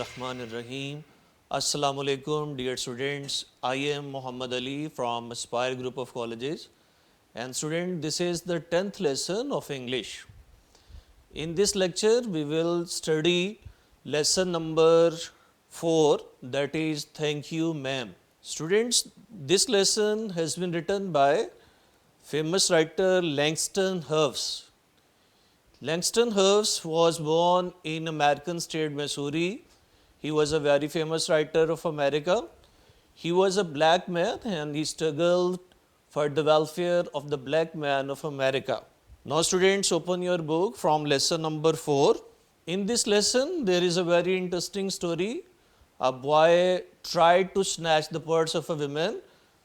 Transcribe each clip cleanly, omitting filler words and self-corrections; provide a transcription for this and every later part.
Bismillahirrahmanirrahim. Assalamu alaikum, dear students. I am Muhammad Ali from Aspire Group of Colleges. And student, this is the 10th lesson of English. In this lecture, we will study lesson number 4, that is Thank You Ma'am. Students, this lesson has been written by famous writer Langston Hughes. Langston Hughes was born in American state Missouri. He was a very famous writer of America. He was a black man and he struggled for the welfare of the black man of America. Now students, open your book from lesson number 4. In this lesson, there is a very interesting story. A boy tried to snatch the purse of a woman,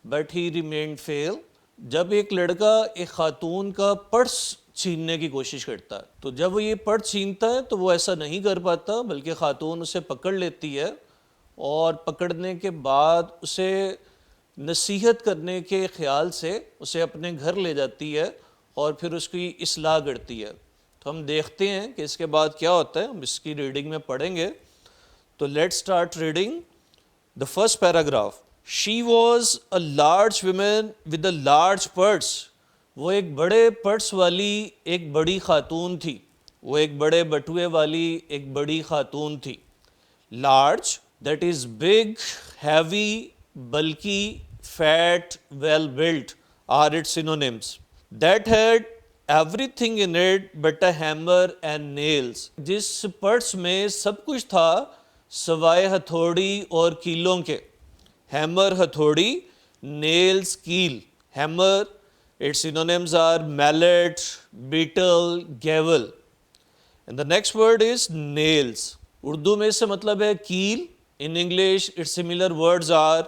but he remained fail. जब एक लड़का एक खातून का purse छीनने की कोशिश करता है, तो जब वो ये पर्स छीनता है तो वो ऐसा नहीं कर पाता, बल्कि खातून उसे पकड़ लेती है और पकड़ने के बाद उसे नसीहत करने के ख्याल से उसे अपने घर ले जाती है और फिर उसकी इस्लाह करती है। तो हम देखते हैं कि इसके बाद क्या होता है, हम इसकी रीडिंग में पढ़ेंगे। तो let's start reading the first paragraph. She was a large women with a large purse. वो एक बड़े पर्स वाली एक बड़ी खातून थी। वो एक बड़े बटुए वाली एक बड़ी खातून थी। Large, that is big, heavy, bulky, fat, well built are its synonyms. That had everything in it but a hammer and nails. जिस पर्स में सब कुछ था सवाए हथौड़ी और कीलों के। हैमर हथौड़ी, नेल्स कील। Hammer, its synonyms are mallet, beetle, gavel. And the next word is nails. Urdu में इससे मतलब है कील. In English, its similar words are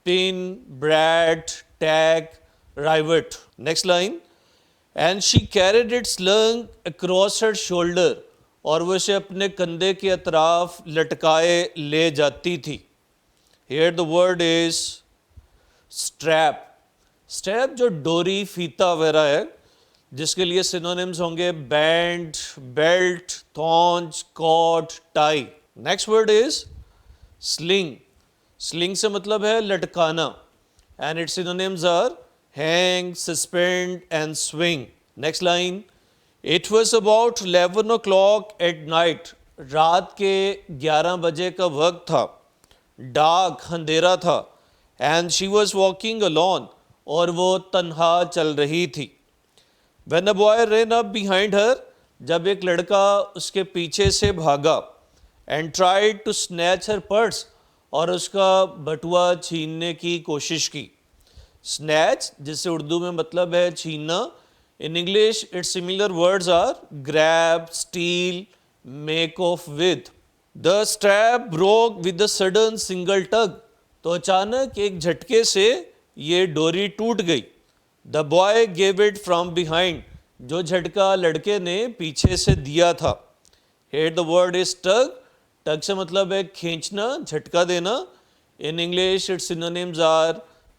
pin, brat, tack, rivet. Next line. And she carried it slung across her shoulder. और वो इसे अपने कंधे के अतराफ लटकाए ले जाती थी. Here the word is strap. Strap जो डोरी, फीता वगैरह है, जिसके लिए सिनोनिम्स होंगे band, belt, thong, cord, tie. Next word is sling. Sling से मतलब है लटकाना and its synonyms are hang, suspend and swing. Next line. It was about 11 o'clock at night. रात के 11 बजे का वक्त था। डार्क, अंधेरा था। And she was walking alone, और वो तन्हा चल रही थी। When a boy ran up behind her, जब एक लड़का उसके पीछे से भागा, and tried to snatch her purse, और उसका बटुआ छीनने की कोशिश की। Snatch, जिससे उर्दू में मतलब है छीनना। In English, its similar words are grab, steal, make off with. The strap broke with a sudden single tug. तो अचानक एक झटके से ये डोरी टूट गई। The boy gave it from behind. जो झटका लड़के ने पीछे से दिया था। Here the word is tug. Tug से मतलब है खींचना, झटका देना। In English its synonyms are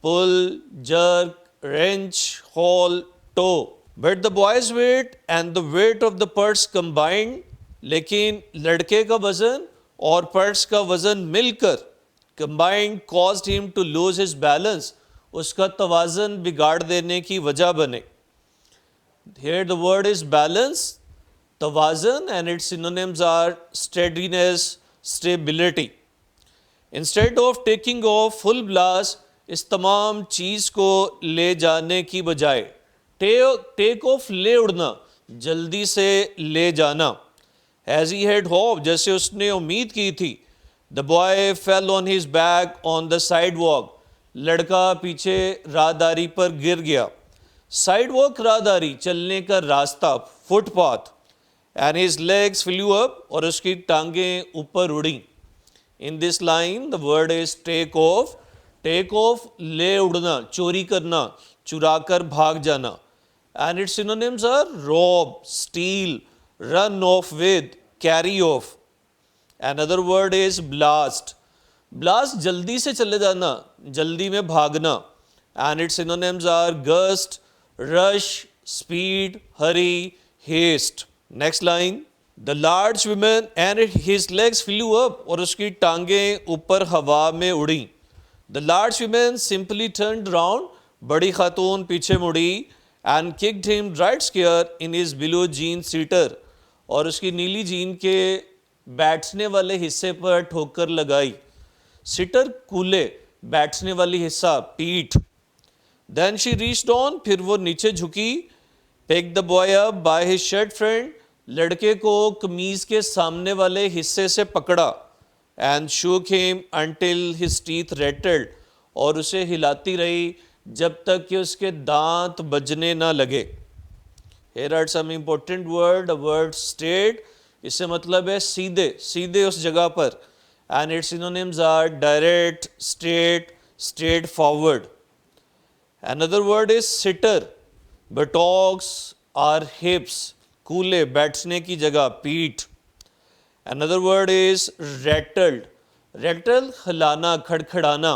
pull, jerk, wrench, haul, tow. But the boy's weight and the weight of the purse combined. लेकिन लड़के का वजन और पर्स का वजन मिलकर combined caused him to lose his balance. उसका तवाज़न बिगाड़ देने की वजह बने। Here the word is balance, तवाज़न, and its synonyms are steadiness, stability. Instead of taking off full blast, इस तमाम चीज़ को ले जाने की बजाय take off, ले उड़ना, जल्दी से ले जाना। As he had hoped, जैसे उसने उम्मीद की थी, the boy fell on his back on the sidewalk. लड़का पीछे राहदारी पर गिर गया। साइडवॉक, राहदारी, चलने का रास्ता, footpath. And his legs flew up, और उसकी टांगें ऊपर उड़ी। In this line the word is take off. Take off, ले उड़ना, चोरी करना, चुरा कर भाग जाना। And its synonyms are rob, steal, run off with, carry off. Another word is blast. Blast, जल्दी से चले जाना, जल्दी में भागना। And its synonyms are gust, rush, speed, hurry, haste. Next line. The large women and his legs flew up, और उसकी टांगें ऊपर हवा में उड़ी. The large women simply turned round, बड़ी खातून पीछे मुड़ी, and kicked him right square in his below gene seater, और उसकी नीली जीन के बैठने वाले हिस्से पर ठोकर लगाई. सिटर कूले, बैठने वाली हिस्सा पीठ. देन शी रीच्ड ऑन, फिर वो नीचे झुकी. Pick the boy up by his shirt front, लड़के को कमीज के सामने वाले हिस्से से पकड़ा. And shook him until his teeth rattled, और उसे हिलाती रही जब तक कि उसके दांत बजने ना लगे. Here are some important word. A word straight, इससे मतलब है सीधे, सीधे उस जगह पर. And its synonyms are direct, straight, straightforward. Another word is sitter. Buttocks or hips, कूले, बैठने की जगह, पीठ. Another word is rattled. Rattle, हिलाना, खड़खड़ाना.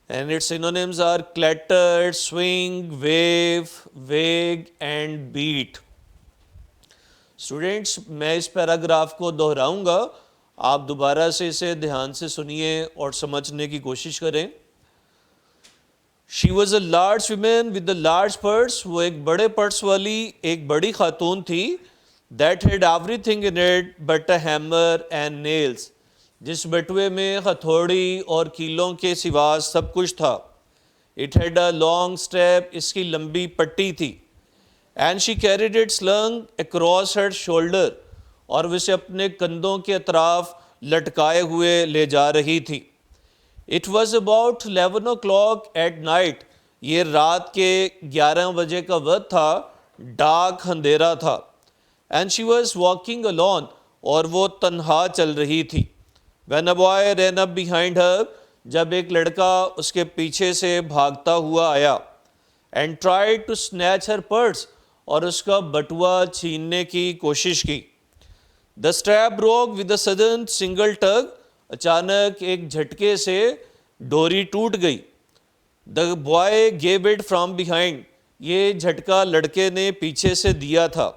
And its synonyms are clatter, swing, wave, wag and beat. Students, मैं इस पैराग्राफ को दोहराऊंगा, आप दोबारा से इसे ध्यान से सुनिए और समझने की कोशिश करें. She was a large women with a large purse, वो एक बड़े पर्स वाली एक बड़ी खातून थी. That had everything in it but a hammer and nails, जिस बटुए में हथौड़ी और कीलों के सिवा सब कुछ था. It had a long step, इसकी लंबी पट्टी थी. And she carried it slung across her shoulder, और वह इसे अपने कंधों के अतराफ लटकाए हुए ले जा रही थी. It was about 11 o'clock at night, ये रात के 11 बजे का वक्त था, डार्क अंधेरा था. And she was walking alone, और वो तन्हा चल रही थी. When a boy ran up behind her, जब एक लड़का उसके पीछे से भागता हुआ आया. And tried to snatch her purse, और उसका बटुआ छीनने की कोशिश की. The strap broke with a sudden single tug, अचानक एक झटके से डोरी टूट गई. The boy gave it from behind, ये झटका लड़के ने पीछे से दिया था.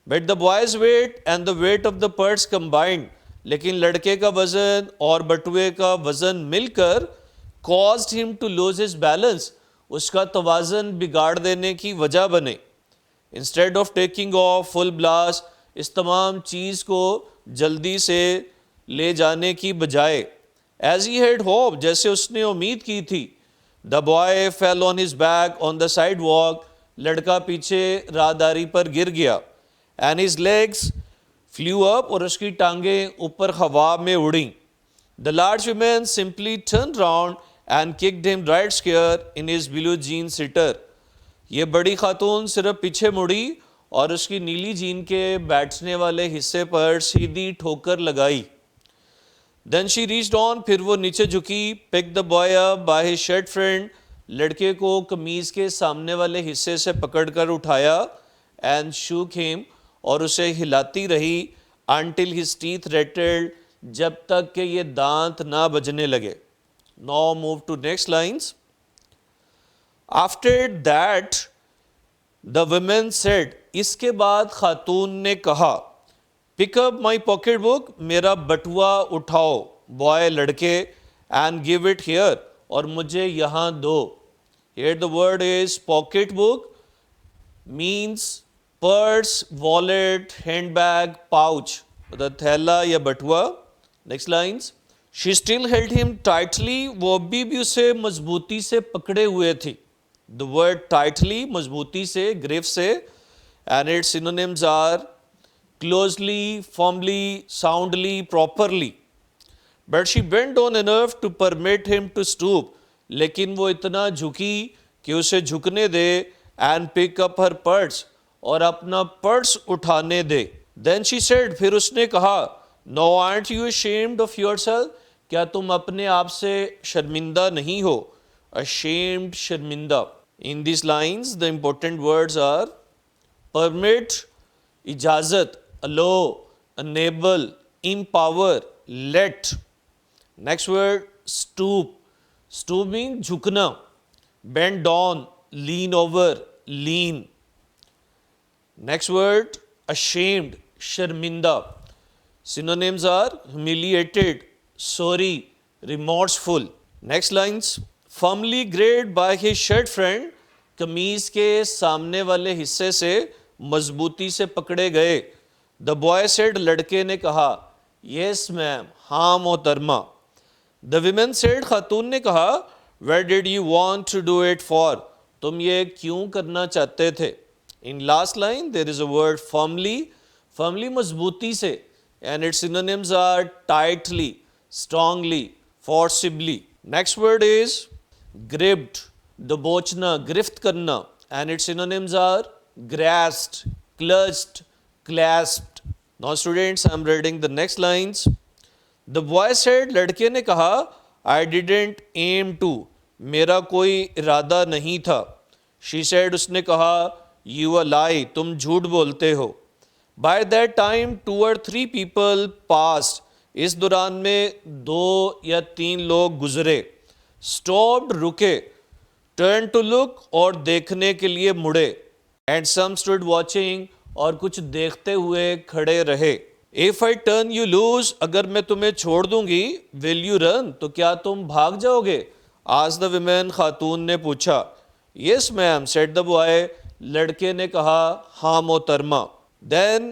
But the boy's weight and the weight of the purse combined, लेकिन लड़के का वजन और बटुए का वजन मिलकर caused him to lose his balance, उसका तवाज़न बिगाड़ देने की वजह बने. Instead of taking off full blast, इस तमाम चीज़ को जल्दी से ले जाने की बजाय, as he had hoped, जैसे उसने उम्मीद की थी, the boy fell on his back on the sidewalk, लड़का पीछे राहदारी पर गिर गया. And his legs flew up, और उसकी टांगें ऊपर हवा में उड़ी. The large woman simply turned round and kicked him right square in his blue jean sitter. ये बड़ी खातून सिर्फ पीछे मुड़ी और उसकी नीली जीन के बैठने वाले हिस्से पर सीधी ठोकर लगाई. Then she reached on, फिर वो नीचे झुकी. Picked the boy up by his shirt front, लड़के को कमीज के सामने वाले हिस्से से पकड़कर उठाया. And shook him, और उसे हिलाती रही. Until his teeth rattled, जब तक कि ये दांत ना बजने लगे. Now move to next lines. After that, the woman said, इसके बाद खातून ने कहा, pick up my pocket book, मेरा बटुआ उठाओ, boy लड़के, and give it here, और मुझे यहाँ दो. Here the word is pocket book, means purse, wallet, handbag, pouch, मतलब थैला या बटुआ. Next lines. She still held him tightly, वो अभी भी उसे मजबूती से पकड़े हुए थी. द वर्ड टाइटली, मजबूती से, ग्रिप से. And its synonyms are closely, firmly, soundly, properly. But she bent down enough to permit him to stoop, लेकिन वो इतना झुकी कि उसे झुकने दे. And pick up her purse, और अपना पर्स उठाने दे. देन शी सेड, फिर उसने कहा, no aren't you ashamed of yourself, क्या तुम अपने आप से शर्मिंदा नहीं हो. अशेम्ड, शर्मिंदा. In this lines the important words are permit, इजाजत, allow, enable, empower, let. Next word, stoop. Stoop means झुकना. Bend down, lean over, lean. Next word, ashamed. शर्मिंदा. Synonyms are humiliated, sorry, remorseful. Next lines. Firmly grabbed by his shirt front, कमीज के सामने वाले हिस्से से मजबूती से पकड़े गए. द बॉय सेड, लड़के ने कहा. यस मैम, हाँ मोहतरमा. द विमेन सेड, खातून ने कहा. Where did you want to do it for, तुम ये क्यों करना चाहते थे. In last line there is a word firmly. Firmly मजबूती से, and its synonyms are tightly, strongly, forcibly. Next word is gripped, दबोचना, गिरफ्त करना, and its synonyms are grasped, clutched, clasped. Now students, I am reading the next lines. The boy said, लड़के ने कहा, I didn't aim to, मेरा कोई इरादा नहीं था. She said, उसने कहा, you a lie, तुम झूठ बोलते हो. By that time 2 or 3 people passed. इस दौरान में 2 या 3 लोग गुजरे. Stopped, रुके. Turned to look, और देखने के लिए मुड़े. And some stood watching, और कुछ देखते हुए खड़े रहे. If I turn you loose, अगर मैं तुम्हें छोड़ दूंगी, will you run, तो क्या तुम भाग जाओगे. Asked the women, खातून ने पूछा. Yes ma'am, said the boy, लड़के ने कहा, हाँ मोहतरमा. Then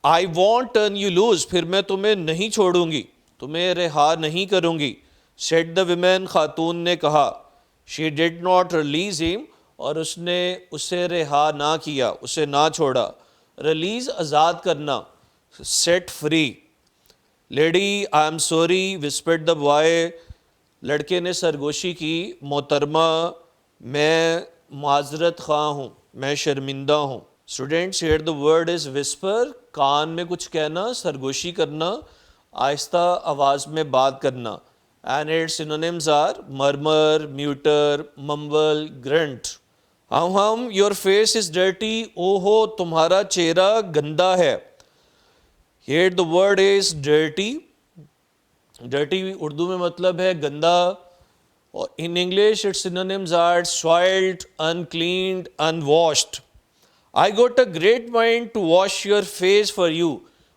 I won't turn you loose, फिर मैं तुम्हें नहीं छोड़ूंगी, तुम्हें रिहा नहीं करूंगी. Said the women, खातून ने कहा. She did not release him, और उसने उसे रिहा ना किया, उसे ना छोड़ा. Release, आज़ाद करना. Set free. Lady, I am sorry, whispered the boy. लड़के ने सरगोशी की. मोहतरमा, मैं माजरत खा हूँ, मैं शर्मिंदा हूँ. Students, here the word is whisper, कान में कुछ कहना, सरगोशी करना, आहिस्ता आवाज़ में बात करना. And its synonyms are murmur, mutter, mumble, grunt. Hmm your face is dirty, ओहो तुम्हारा चेहरा गंदा है. Here the word is dirty. Dirty Urdu में मतलब है गंदा, और in English its synonyms are soiled, uncleaned, unwashed. I got a great mind to wash your face for you.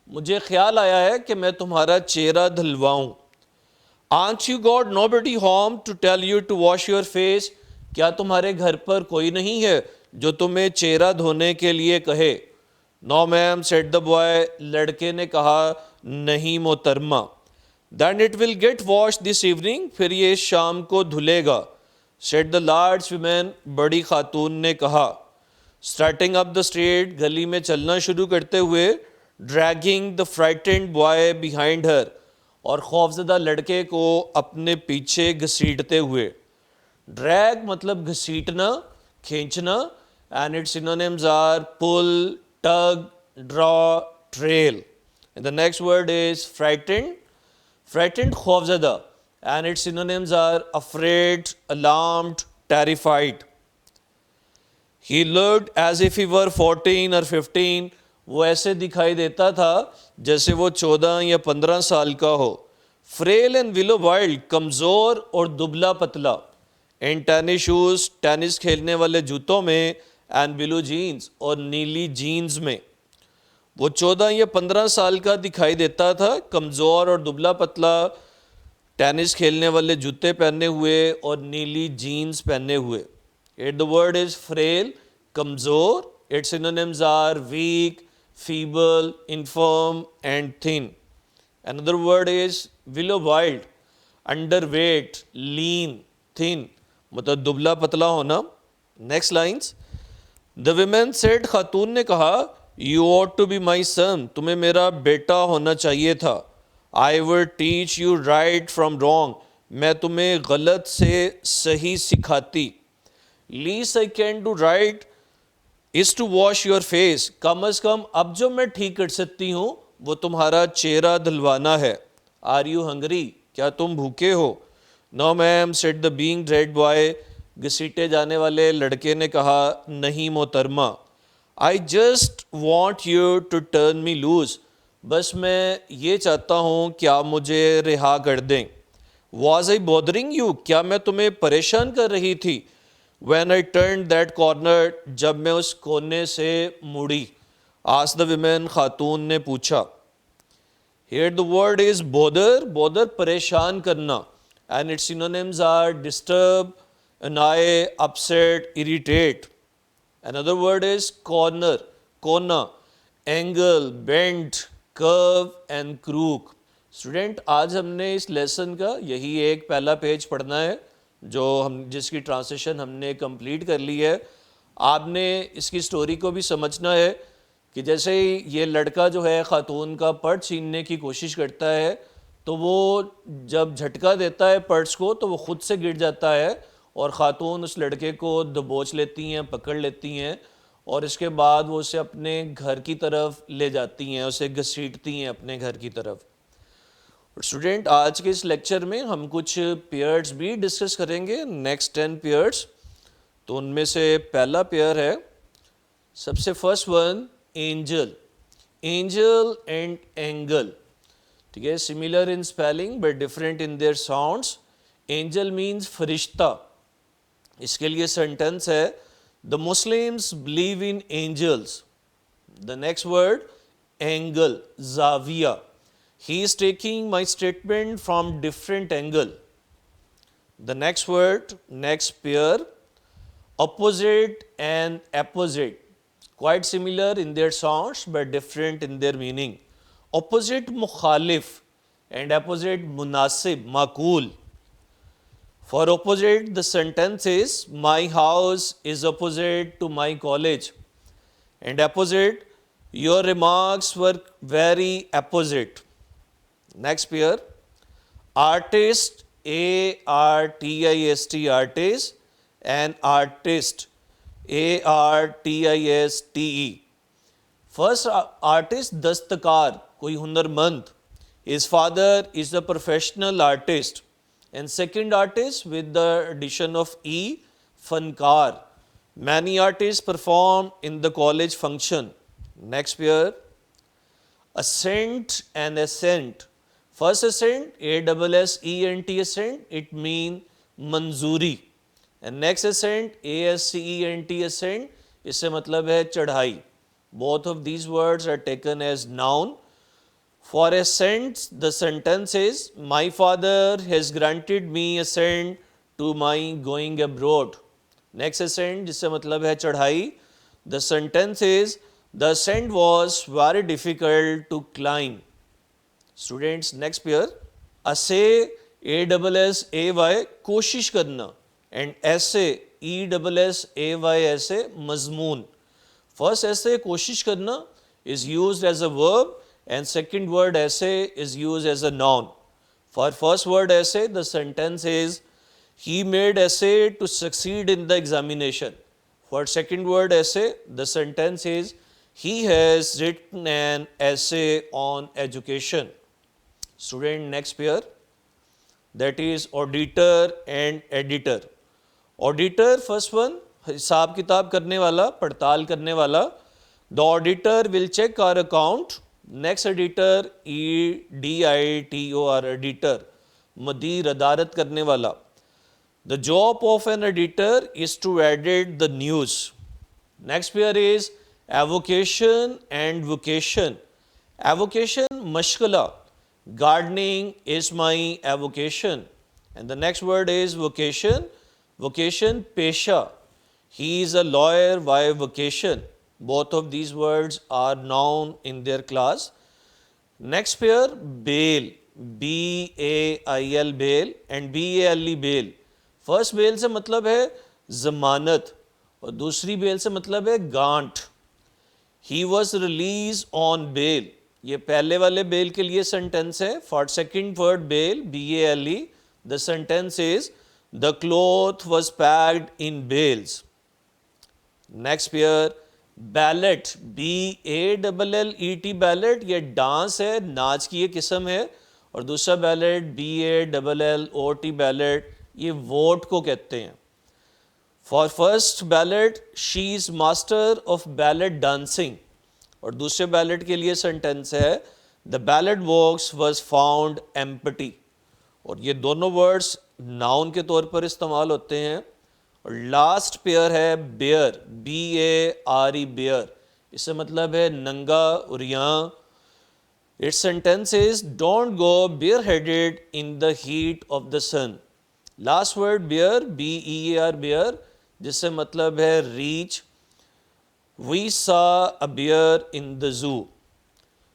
मुझे ख्याल आया है कि मैं तुम्हारा चेहरा धुलवाऊं. Aren't you got nobody home to tell you to wash your face? क्या तुम्हारे घर पर कोई नहीं है जो तुम्हें चेहरा धोने के लिए कहे. No ma'am, said the boy. लड़के ने कहा, नहीं मोहतरमा. Then it will get washed this evening. फिर ये शाम को धुलेगा. Said the large woman. बड़ी खातून ने कहा. Starting up the street, गली में चलना शुरू करते हुए. Dragging the frightened boy behind her, और खौफजदा लड़के को अपने पीछे घसीटते हुए. Drag मतलब घसीटना, खींचना, and its synonyms are pull, tug, draw, trail. And the next word is frightened. Frightened, खौफजदा, and its synonyms are afraid, alarmed, terrified. He looked as if he were 14 or 15. वो ऐसे दिखाई देता था जैसे वो 14 या 15 साल का हो. Frail and willow wild, कमज़ोर और दुबला पतला. In tennis shoes, टेनिस खेलने वाले जूतों में. And blue jeans, और नीली जीन्स में. वो 14 या 15 साल का दिखाई देता था, कमज़ोर और दुबला पतला, टेनिस खेलने वाले जूते पहने हुए और नीली जीन्स पहने हुए. The word is frail, कमज़ोर. Its synonyms are weak, feeble, infirm, and thin. Another word is willow wild, underweight, lean, thin, मतलब दुबला पतला होना. Next lines. The women said, खातून ने कहा, you ought to be my son, तुम्हें मेरा बेटा होना चाहिए था. I would teach you right from wrong, मैं तुम्हें गलत से सही सिखाती. Least I can do right is to wash your face, कम अज़ कम अब जो मैं ठीक कर सकती हूँ वो तुम्हारा चेहरा धुलवाना है. Are you hungry, क्या तुम भूखे हो. No ma'am, said the being dragged boy. घसीटे जाने वाले लड़के ने कहा, नहीं मोहतरमा. I just want you to turn me loose, बस मैं ये चाहता हूँ कि आप मुझे रिहा कर दें. Was I bothering you, क्या मैं तुम्हें परेशान कर रही थी. When I turned that corner, जब मैं उस कोने से मुड़ी. Asked the women, खातून ने पूछा. Here the word is bother, bother परेशान करना, and its synonyms are disturb, annoy, upset, irritate. Another word is corner, कोना, angle, bend, curve and crook. Student आज हमने इस लेसन का यही एक पहला पेज पढ़ना है जो हम जिसकी ट्रांसलेशन हमने कंप्लीट कर ली है. आपने इसकी स्टोरी को भी समझना है कि जैसे ही ये लड़का जो है ख़ातून का पर्स छीनने की कोशिश करता है तो वो जब झटका देता है पर्स को तो वो ख़ुद से गिर जाता है और ख़ातून उस लड़के को दबोच लेती हैं, पकड़ लेती हैं और इसके बाद वो उसे अपने घर की तरफ ले जाती हैं, उसे घसीटती हैं अपने घर की तरफ. स्टूडेंट आज के इस लेक्चर में हम कुछ पेयर्स भी डिस्कस करेंगे, नेक्स्ट 10 पेयर्स. तो उनमें से पहला पेयर है, सबसे first one angel. Angel and angle, ठीक है, similar in spelling but different in their sounds. Angel means फरिश्ता. इसके लिए सेंटेंस है, the Muslims believe in angels. The next word angle, जाविया. He is taking my statement from different angle. The next word, next pair, opposite and opposite. Quite similar in their sounds but different in their meaning. Opposite mukhalif and opposite munasib, makul. For opposite, the sentence is, my house is opposite to my college. And opposite, your remarks were very opposite. Next pair, artist, A-R-T-I-S-T, artist, and artist, A-R-T-I-S-T-E. First artist, dastakar, koi hunarmand. His father is a professional artist. And second artist, with the addition of E, fankar. Many artists perform in the college function. Next pair, ascent and ascent. First ascent, A-S-S-E-N-T ascent, it means मंजूरी. And next ascent, A-S-C-E-N-T ascent, इससे मतलब है चढ़ाई. Both of these words are taken as noun. For ascent, the sentence is, my father has granted me ascent to my going abroad. Next ascent, जिससे मतलब है चढ़ाई, the sentence is, the ascent was very difficult to climb. Students, next pair, assay, A-S-S-A-Y, कोशिश करना, and essay, E-S-S-A-Y, essay, मजमून. First essay, कोशिश करना, is used as a verb, and second word essay is used as a noun. For first word essay, the sentence is, he made essay to succeed in the examination. For second word essay, the sentence is, he has written an essay on education. Student, next pair, that is auditor and editor. Auditor, first one, हिसाब किताब करने वाला, पड़ताल करने वाला. The auditor will check our account. Next editor, E-D-I-T-O-R, editor, मदीर, अदारत करने वाला. The job of an editor is to edit the news. Next pair is avocation and vocation. Avocation, mashgala. Gardening is my avocation. And the next word is vocation. Vocation, pesha. He is a lawyer by vocation. Both of these words are noun in their class. Next pair, bail. B-A-I-L, bail, and B-A-L-E, bail. First bail से मतलब है जमानत और दूसरी bell से मतलब है गांठ. He was release on bail, ये पहले वाले बेल के लिए सेंटेंस है. For second word bail, B-A-L-E, the sentence is, the cloth was packed in bales. Next pair, ballet, B-A-L-L-E-T, ballet, ये डांस है, नाच की ये किस्म है. और दूसरा बैलेट, B-A-L-L-O-T, बैलेट, ये वोट को कहते हैं. For first ballot, she is master of ballot dancing. और दूसरे बैलेट के लिए सेंटेंस है, the ballot box was found empty. और ये दोनों वर्ड्स नाउन के तौर पर इस्तेमाल होते हैं. और लास्ट पेयर है बेयर, B-A-R-E, बेयर, इससे मतलब है नंगा उरियां। Its sentence is don't go bareheaded in the heat of the sun. Last word bear, B-E-A-R, bear, जिससे मतलब है reach. We saw a bear in the zoo.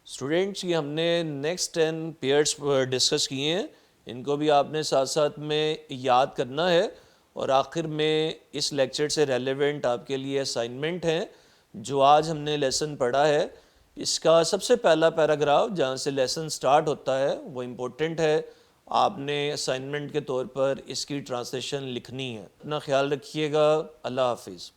Students ये हमने नेक्स्ट 10 पेयर्स डिस्कस किए हैं, इनको भी आपने साथ साथ में याद करना है। और आखिर में इस लेक्चर से रेलेवेंट आपके लिए असाइनमेंट हैं जो आज हमने लेसन पढ़ा है। इसका सबसे पहला पैराग्राफ जहाँ से लेसन स्टार्ट होता है वो इम्पोर्टेंट है, आपने असाइनमेंट के तौर पर इसकी ट्रांसलेशन लिखनी है। अपना ख्याल रखिएगा। अल्लाह हाफिज़।